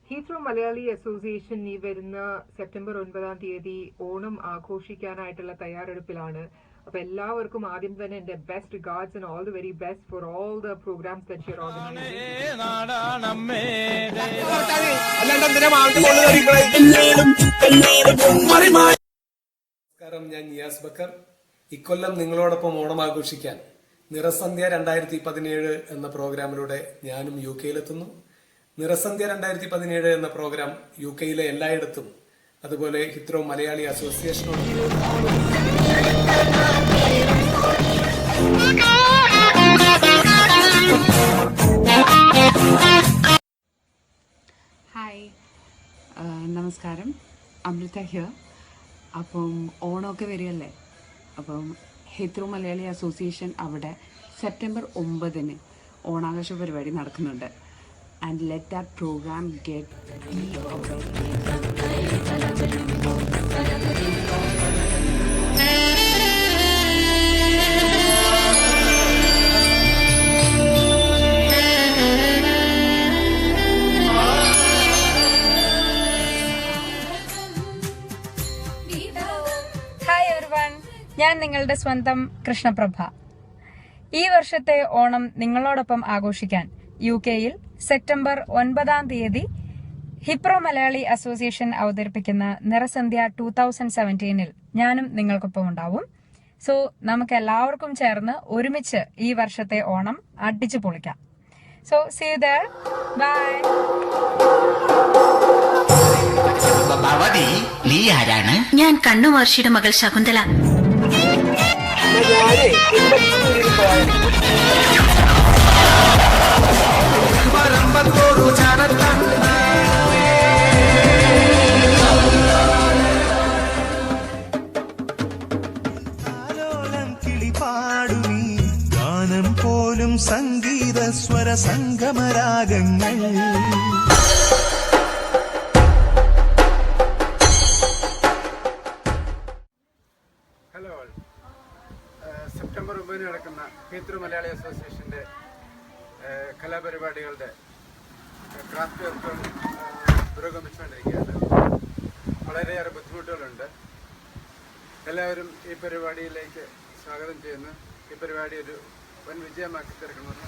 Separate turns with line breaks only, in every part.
Heathrow Malayali association ഈ വരുന്ന September 9 Onam ആഘോഷിക്കാനായിട്ടുള്ള തയ്യാറെടുപ്പിലാണ്. അപ്പൊ എല്ലാവർക്കും ആദ്യം തന്നെ എന്റെ best regards and all the very best for all the programmes that you are organising.
നമസ്കാരം, ഞാൻ നിയാസ് ബക്കർ. ഇക്കൊല്ലം നിങ്ങളോടൊപ്പം ഓണം ആഘോഷിക്കാൻ നിറസന്ധ്യ 2017 എന്ന പ്രോഗ്രാമിലൂടെ ഞാനും UK-യിലെത്തുന്നു. നിറസന്ധ്യ 2017 എന്ന പ്രോഗ്രാം UK-യിലെ എല്ലായിടത്തും, അതുപോലെ ഹിത്രോ മലയാളി അസോസിയേഷനോട്
ഹായ്, നമസ്കാരം. അമൃത ഹിയർ. അപ്പം ഓണമൊക്കെ വരികയല്ലേ, അപ്പം ഹിത്രോ മലയാളി അസോസിയേഷൻ അവിടെ സെപ്റ്റംബർ 9 ഓണാഘോഷ പരിപാടി നടക്കുന്നുണ്ട്. And let that programme get
ഞാൻ നിങ്ങളുടെ സ്വന്തം കൃഷ്ണപ്രഭ. ഈ വർഷത്തെ ഓണം നിങ്ങളോടൊപ്പം ആഘോഷിക്കാൻ UK-യിൽ സെപ്റ്റംബർ 9 ഹിത്രോ മലയാളി അസോസിയേഷൻ അവതരിപ്പിക്കുന്ന നിറസന്ധ്യ 2017 ഞാനും നിങ്ങൾക്കൊപ്പം ഉണ്ടാവും. സോ നമുക്ക് എല്ലാവർക്കും ചേർന്ന് ഒരുമിച്ച് ഈ വർഷത്തെ ഓണം അടിച്ചു പൊളിക്കാം. So see you there. Bye.
ഞാൻ കണ്ണുമാർഷിയുടെ മകൾ ശകുന്തള.
ഗാനം പോലും സംഗീത സ്വര സംഗമരാഗങ്ങൾ.
ഹലോ, സെപ്റ്റംബർ 9 നടക്കുന്ന ഹിത്രോ മലയാളി അസോസിയേഷൻ്റെ കലാപരിപാടികളുടെ ക്രാഫ്റ്റ് വർക്കുകൾ പുരോഗമിച്ചുകൊണ്ടിരിക്കുകയാണ്. വളരെയേറെ ബുദ്ധിമുട്ടുകളുണ്ട്. എല്ലാവരും ഈ പരിപാടിയിലേക്ക് സ്വാഗതം ചെയ്യുന്നു. ഈ പരിപാടി ഒരു വൻ വിജയമാക്കി തീർക്കണമെന്ന്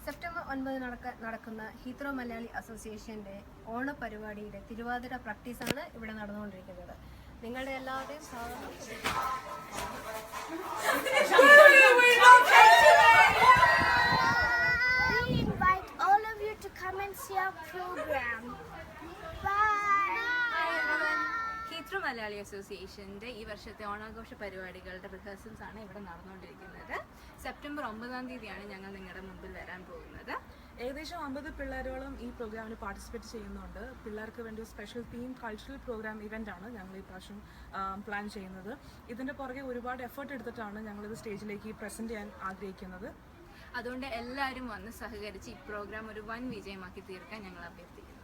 സെപ്റ്റംബർ 9 നടക്കുന്ന ഹിത്രോ മലയാളി അസോസിയേഷന്റെ ഓണപരിപാടിയുടെ തിരുവാതിര പ്രാക്ടീസാണ് ഇവിടെ നടന്നുകൊണ്ടിരിക്കുന്നത്. നിങ്ങളുടെ എല്ലാവരുടെയും
ഹിത്രോ മലയാളി അസോസിയേഷന്റെ ഈ വർഷത്തെ ഓണാഘോഷ പരിപാടികളുടെ റിഹേഴ്സൽസ് ആണ് ഇവിടെ നടന്നുകൊണ്ടിരിക്കുന്നത്. സെപ്റ്റംബർ 9 ഞങ്ങൾ നിങ്ങളുടെ മുമ്പിൽ വരാൻ പോകുന്നത്.
ഏകദേശം 50 പിള്ളേരോളം ഈ പ്രോഗ്രാമിൽ പാർട്ടിസിപ്പേറ്റ് ചെയ്യുന്നുണ്ട്. പിള്ളേർക്ക് വേണ്ടി സ്പെഷ്യൽ തീം കൾച്ചറൽ പ്രോഗ്രാം ഇവൻ്റാണ് ഞങ്ങൾ ഈ പ്രാവശ്യം പ്ലാൻ ചെയ്യുന്നത്. ഇതിൻ്റെ പുറകെ ഒരുപാട് എഫേർട്ട് എടുത്തിട്ടാണ് ഞങ്ങളിത് സ്റ്റേജിലേക്ക് പ്രസൻറ്റ് ചെയ്യാൻ ആഗ്രഹിക്കുന്നത്.
അതുകൊണ്ട് എല്ലാവരും വന്ന് സഹകരിച്ച് ഈ പ്രോഗ്രാം ഒരു വൻ വിജയമാക്കി തീർക്കാൻ ഞങ്ങൾ അഭ്യർത്ഥിക്കുന്നു.